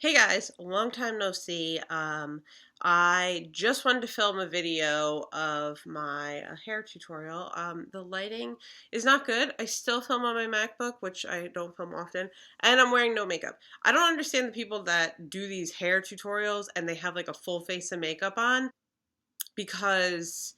Hey guys, long time no see. I just wanted to film a video of my hair tutorial. The lighting is not good. I still film on my MacBook, which I don't film often, and I'm wearing no makeup. I don't understand the people that do these hair tutorials and they have like a full face of makeup on because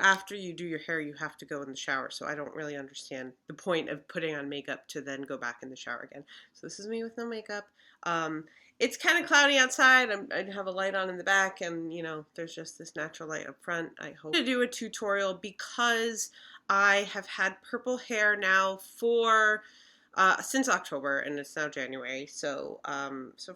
after you do your hair, you have to go in the shower. So I don't really understand the point of putting on makeup to then go back in the shower again. So this is me with no makeup. Um, it's kind of cloudy outside. I have a light on in the back, and there's just this natural light up front. I hope to do a tutorial because I have had purple hair now for since October, and it's now January, so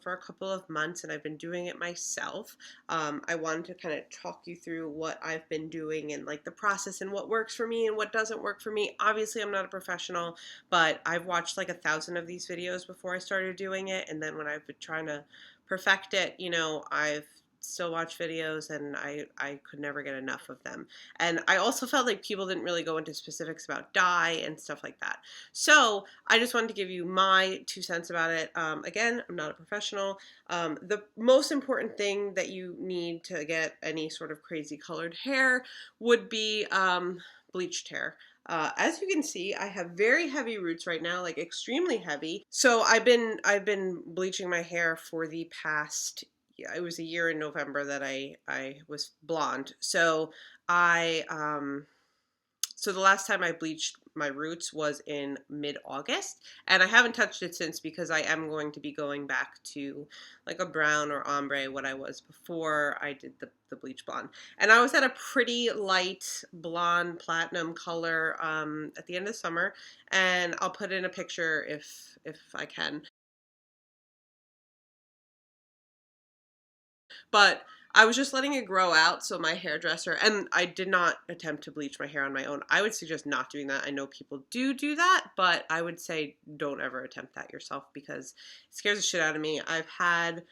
for a couple of months, and I've been doing it myself. I wanted to kind of talk you through what I've been doing and like the process and what works for me and what doesn't work for me. Obviously, I'm not a professional, but I've watched like 1,000 of these videos before I started doing it, and then when I've been trying to perfect it, I've still watch videos and I could never get enough of them. And I also felt like people didn't really go into specifics about dye and stuff like that. So I just wanted to give you my 2 cents about it. Again, I'm not a professional. The most important thing that you need to get any sort of crazy colored hair would be bleached hair. As you can see, I have very heavy roots right now, like extremely heavy. So I've been bleaching my hair for the past, yeah, it was a year in November that I was blonde. So so the last time I bleached my roots was in mid-August, and I haven't touched it since because I am going to be going back to like a brown or ombre, what I was before I did the bleach blonde. And I was at a pretty light blonde platinum color at the end of summer, and I'll put in a picture if I can. But I was just letting it grow out, so my hairdresser, and I did not attempt to bleach my hair on my own. I would suggest not doing that. I know people do that, but I would say don't ever attempt that yourself because it scares the shit out of me. I've had,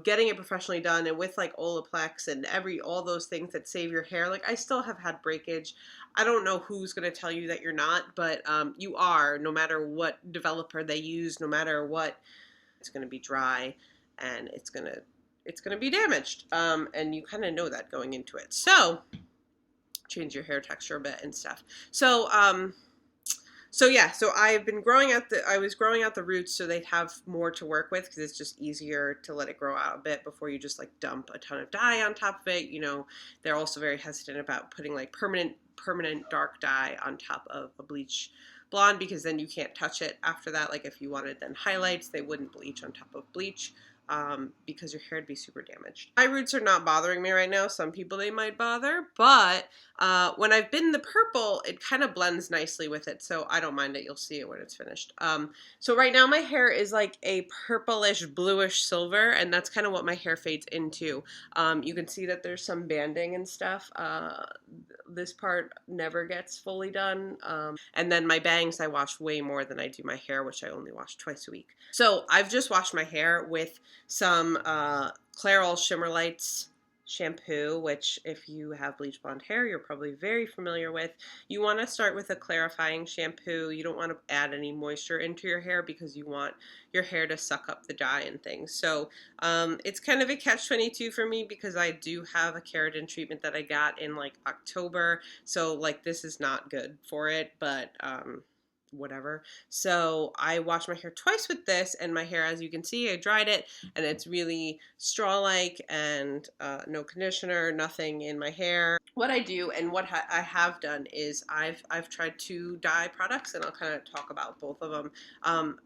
getting it professionally done and with like Olaplex and all those things that save your hair, like I still have had breakage. I don't know who's going to tell you that you're not, but you are, no matter what developer they use, no matter what, it's going to be dry and it's going to be damaged. And you kind of know that going into it. So change your hair texture a bit and stuff. So yeah, so I was growing out the roots so they'd have more to work with because it's just easier to let it grow out a bit before you just like dump a ton of dye on top of it. They're also very hesitant about putting like permanent dark dye on top of a bleach blonde because then you can't touch it after that. Like if you wanted then highlights, they wouldn't bleach on top of bleach. Because your hair would be super damaged. My roots are not bothering me right now. Some people they might bother, but when I've been the purple, it kind of blends nicely with it, so I don't mind it. You'll see it when it's finished. So right now my hair is like a purplish, bluish silver, and that's kind of what my hair fades into. You can see that there's some banding and stuff. This part never gets fully done. And then my bangs, I wash way more than I do my hair, which I only wash twice a week. So I've just washed my hair with some Clairol Shimmer Lights shampoo, which if you have bleach blonde hair, you're probably very familiar with. You want to start with a clarifying shampoo. You don't want to add any moisture into your hair because you want your hair to suck up the dye and things. So it's kind of a catch-22 for me because I do have a keratin treatment that I got in like October. So like this is not good for it, but whatever. So I wash my hair twice with this, and my hair, as you can see, I dried it, and it's really straw-like and no conditioner, nothing in my hair. What I do and what I have done is I've tried 2 dye products, and I'll kind of talk about both of them.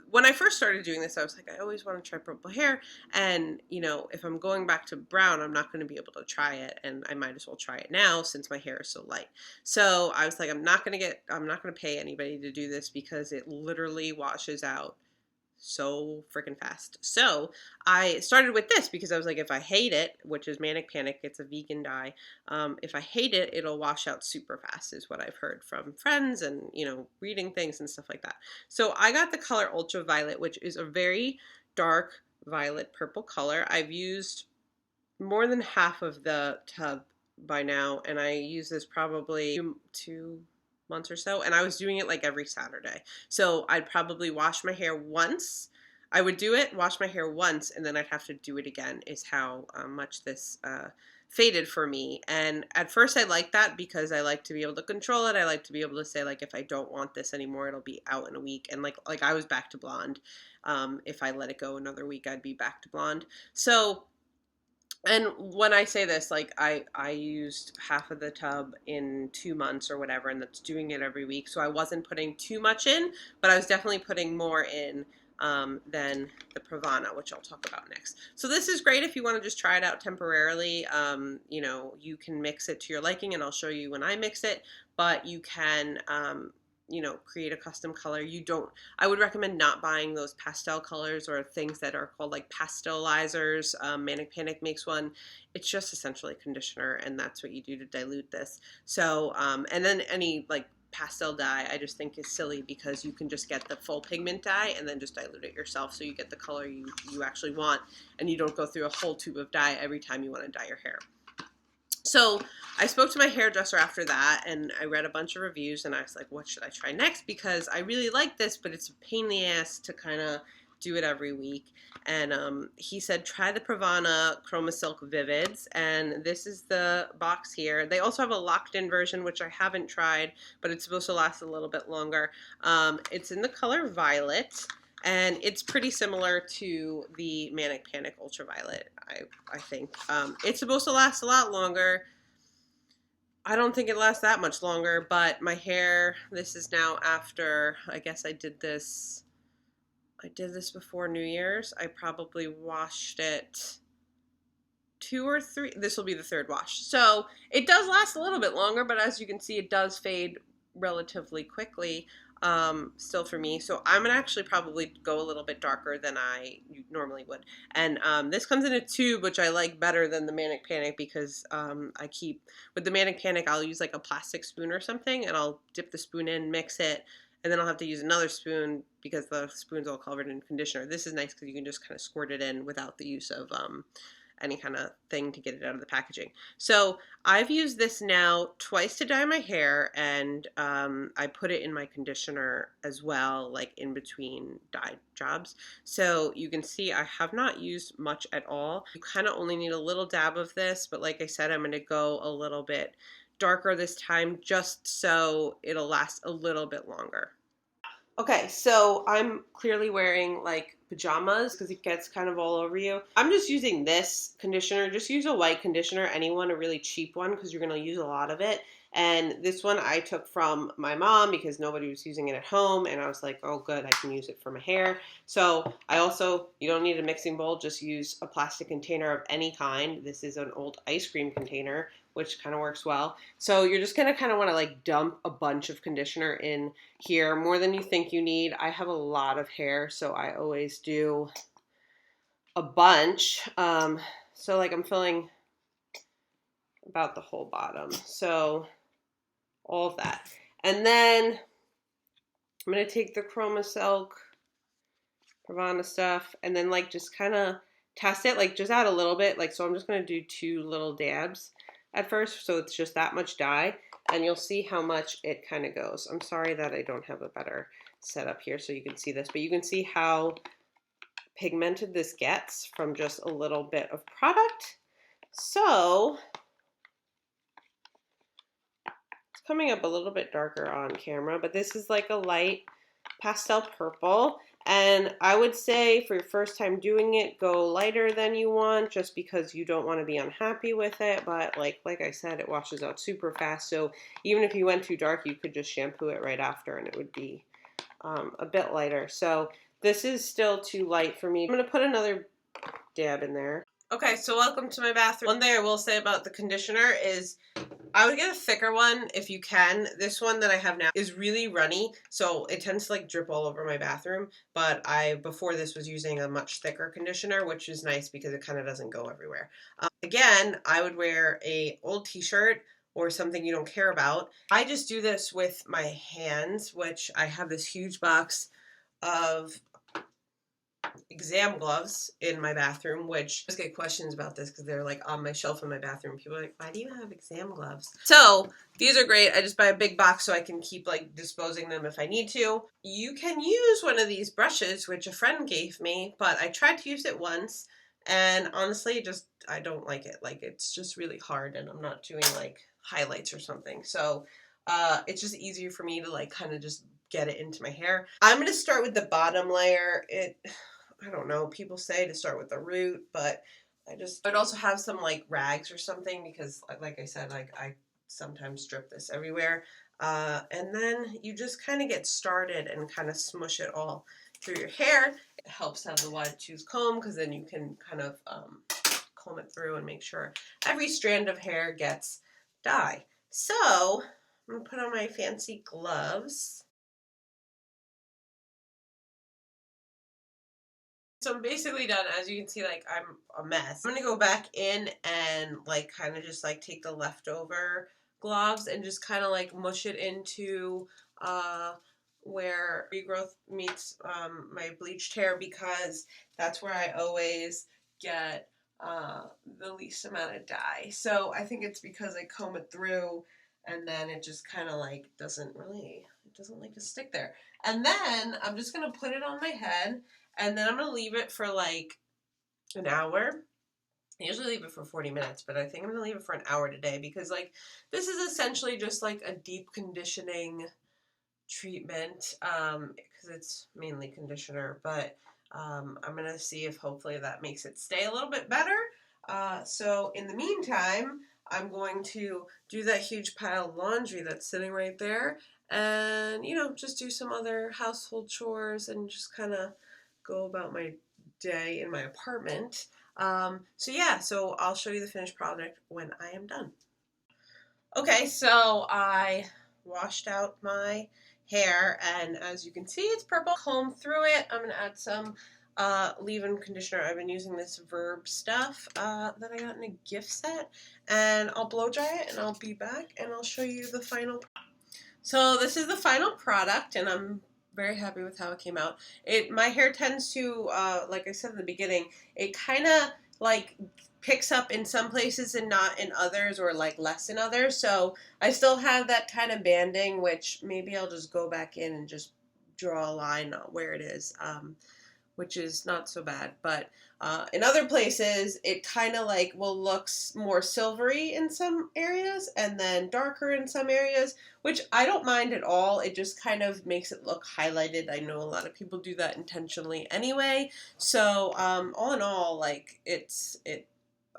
When I first started doing this, I was like, I always want to try purple hair, and if I'm going back to brown, I'm not going to be able to try it, and I might as well try it now since my hair is so light. So I was like, I'm not going to pay anybody to do this because it literally washes out so freaking fast. So I started with this because I was like, if I hate it, which is Manic Panic, it's a vegan dye. If I hate it, it'll wash out super fast is what I've heard from friends and, reading things and stuff like that. So I got the color Ultraviolet, which is a very dark violet purple color. I've used more than half of the tub by now, and I use this probably 2 months or so, and I was doing it like every Saturday. So I'd probably wash my hair once I would do it, wash my hair once, and then I'd have to do it again, is how much this faded for me. And at first I liked that because I like to be able to control it. I like to be able to say, like, if I don't want this anymore, it'll be out in a week. And like I was back to blonde. If I let it go another week, I'd be back to blonde. So, and when I say this, like I used half of the tub in 2 months or whatever, and that's doing it every week. So I wasn't putting too much in, but I was definitely putting more in than the Pravana, which I'll talk about next. So this is great if you want to just try it out temporarily. You know, you can mix it to your liking, and I'll show you when I mix it, but you can you know, create a custom color. I would recommend not buying those pastel colors or things that are called like pastelizers. Manic Panic makes one. It's just essentially conditioner, and that's what you do to dilute this. So, and then any like pastel dye, I just think is silly because you can just get the full pigment dye and then just dilute it yourself, so you get the color you actually want, and you don't go through a whole tube of dye every time you want to dye your hair. So I spoke to my hairdresser after that, and I read a bunch of reviews, and I was like, what should I try next? Because I really like this, but it's a pain in the ass to kind of do it every week. And he said, try the Pravana Chroma Silk Vivids, and this is the box here. They also have a locked-in version, which I haven't tried, but it's supposed to last a little bit longer. It's in the color Violet. And it's pretty similar to the Manic Panic Ultraviolet, I think. It's supposed to last a lot longer. I don't think it lasts that much longer, but my hair, this is now after, I guess I did this before New Year's. I probably washed it 2 or 3, this will be the 3rd wash. So it does last a little bit longer, but as you can see, it does fade relatively quickly. Still for me. So I'm gonna actually probably go a little bit darker than I normally would. And this comes in a tube, which I like better than the Manic Panic because with the Manic Panic, I'll use like a plastic spoon or something, and I'll dip the spoon in, mix it, and then I'll have to use another spoon because the spoon's all covered in conditioner. This is nice because you can just kind of squirt it in without the use of any kind of thing to get it out of the packaging. So I've used this now twice to dye my hair, and I put it in my conditioner as well, like in between dye jobs. So you can see I have not used much at all. You kind of only need a little dab of this, but like I said, I'm going to go a little bit darker this time just so it'll last a little bit longer. Okay, so I'm clearly wearing like pajamas because it gets kind of all over you. I'm just using this conditioner. Just use a white conditioner, anyone, a really cheap one, because you're going to use a lot of it. And this one I took from my mom because nobody was using it at home, and I was like, oh good, I can use it for my hair. So you don't need a mixing bowl, just use a plastic container of any kind. This is an old ice cream container, which kind of works well. So you're just going to kind of want to like dump a bunch of conditioner in here, more than you think you need. I have a lot of hair, so I always do a bunch. So like I'm filling about the whole bottom. So all of that. And then I'm going to take the Chroma Silk Pravana stuff and then like just kind of test it, like just add a little bit. Like, so I'm just going to do 2 little dabs at first, so it's just that much dye, and you'll see how much it kind of goes. I'm sorry that I don't have a better setup here so you can see this, but you can see how pigmented this gets from just a little bit of product. So it's coming up a little bit darker on camera, but this is like a light pastel purple. And I would say for your first time doing it, go lighter than you want, just because you don't want to be unhappy with it. But like I said, it washes out super fast. So even if you went too dark, you could just shampoo it right after and it would be a bit lighter. So this is still too light for me. I'm going to put another dab in there. Okay, so welcome to my bathroom. One thing I will say about the conditioner is I would get a thicker one if you can. This one that I have now is really runny, so it tends to like drip all over my bathroom, but before this was using a much thicker conditioner, which is nice because it kind of doesn't go everywhere. Again, I would wear a old t-shirt or something you don't care about. I just do this with my hands, which I have this huge box of exam gloves in my bathroom, which I just get questions about this because they're like on my shelf in my bathroom. People are like, why do you have exam gloves? So these are great. I just buy a big box so I can keep like disposing them if I need to. You can use one of these brushes, which a friend gave me, but I tried to use it once and honestly just I don't like it. Like it's just really hard and I'm not doing like highlights or something. So it's just easier for me to like kind of just get it into my hair. I'm going to start with the bottom layer. I don't know, people say to start with the root, but I'd also have some like rags or something because like I said, like I sometimes drip this everywhere. And then you just kind of get started and kind of smush it all through your hair. It helps to have the wide tooth comb because then you can kind of comb it through and make sure every strand of hair gets dye. So I'm going to put on my fancy gloves. So I'm basically done. As you can see, like I'm a mess. I'm gonna go back in and like kind of just like take the leftover gloves and just kind of like mush it into where regrowth meets my bleached hair because that's where I always get the least amount of dye. So I think it's because I comb it through and then it just kind of like doesn't like to stick there. And then I'm just gonna put it on my head. And then I'm going to leave it for like an hour. I usually leave it for 40 minutes, but I think I'm going to leave it for an hour today because like this is essentially just like a deep conditioning treatment because it's mainly conditioner, but I'm going to see if hopefully that makes it stay a little bit better. So in the meantime, I'm going to do that huge pile of laundry that's sitting right there and, you know, just do some other household chores and just kind of go about my day in my apartment. So yeah, so I'll show you the finished product when I am done. Okay, so I washed out my hair and as you can see it's purple. Comb through it. I'm going to add some leave-in conditioner. I've been using this Verb stuff that I got in a gift set and I'll blow dry it and I'll be back and I'll show you the final. So this is the final product and I'm very happy with how it came out. My hair tends to, like I said in the beginning, it kind of like picks up in some places and not in others or like less in others. So I still have that kind of banding, which maybe I'll just go back in and just draw a line where it is, which is not so bad. But in other places, it kind of like will look more silvery in some areas and then darker in some areas, which I don't mind at all. It just kind of makes it look highlighted. I know a lot of people do that intentionally anyway. So all in all, like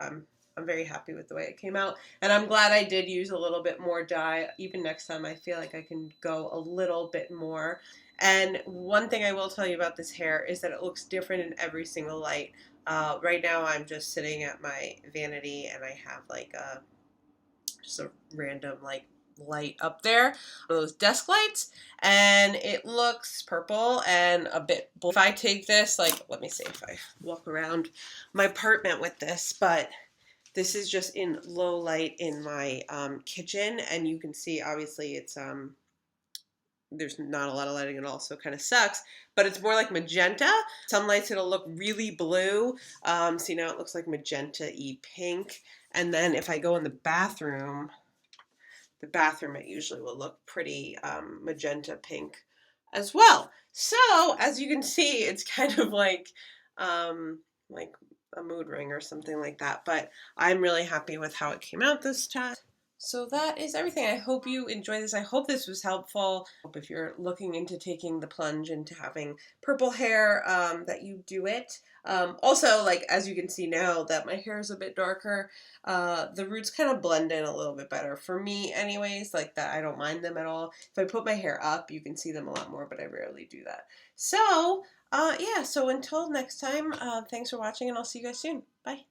I'm very happy with the way it came out. And I'm glad I did use a little bit more dye. Even next time, I feel like I can go a little bit more. And one thing I will tell you about this hair is that it looks different in every single light. Right now I'm just sitting at my vanity and I have like just a random like light up there, one of those desk lights, and it looks purple and a bit blue. If I take this, like, let me see if I walk around my apartment with this, but this is just in low light in my kitchen and you can see obviously it's there's not a lot of lighting at all, so it kind of sucks, but it's more like magenta. Some lights it'll look really blue. See now it looks like magenta-y pink. And then if I go in the bathroom it usually will look pretty magenta pink as well. So as you can see, it's kind of like a mood ring or something like that, but I'm really happy with how it came out this time. So that is everything. I hope you enjoyed this. I hope this was helpful. If you're looking into taking the plunge into having purple hair, that you do it. Also, like, as you can see now that my hair is a bit darker, the roots kind of blend in a little bit better. For me anyways, like that, I don't mind them at all. If I put my hair up, you can see them a lot more, but I rarely do that. So, yeah, so until next time, thanks for watching and I'll see you guys soon. Bye.